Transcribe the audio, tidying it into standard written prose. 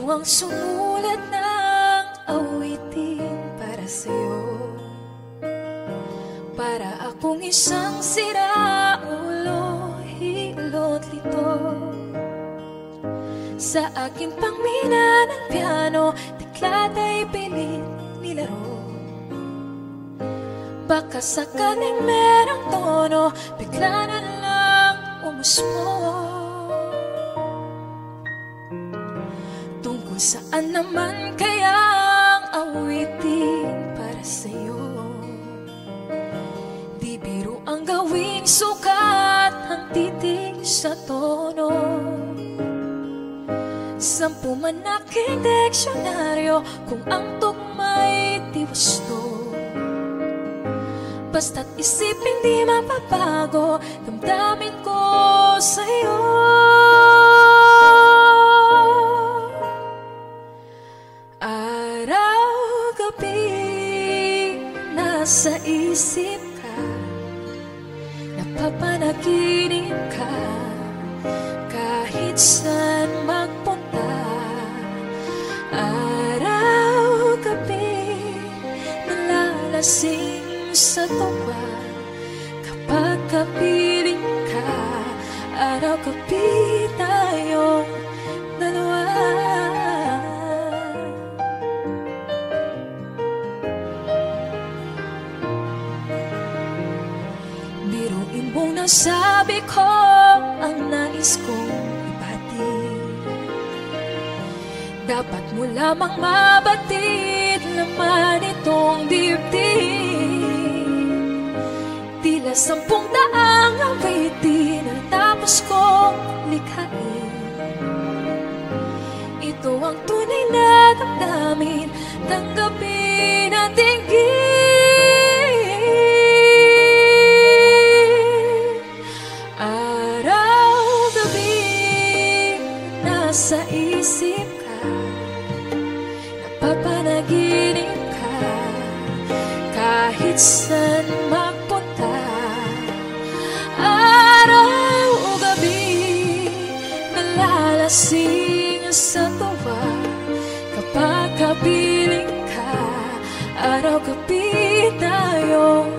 ang sumulat ng awitin para sa'yo. Para akong isang siraulo, hilot lito. Sa akin pangmina ng piano, tiklat ay pilit nilaro. Baka sakaling merong tono, bigla na lang umusmo. Tungkol saan naman kayang awitin para sa'yo? Di biro ang gawing sukat, ang titig sa tono. 10 man aking diksyonaryo kung ang tugma'y di wasto. Basta't isipin di mapapago, damdamin ko sa'yo. Araw-gabi nasa isip ka, napapanaginip ka, kahit saan magpunta. Araw-gabi nalalasing sa tuwa kapag kapiling ka. Araw-gabi tayong dalawa. Biruin mong nasabi ko ang nais kong ibati. Dapat mo lamang mabatid laman itong dibdib. Tila 10 daang awitin ang tapos kong likhain. Ito ang tunay na damdamin, tanggapin at dinggin. Araw-gabi nasa isip ka, napapanaginip ka, kahit saan magpunta. Araw-gabi nalalasing sa tuwa kapag kapiling ka. Araw-gabi tayong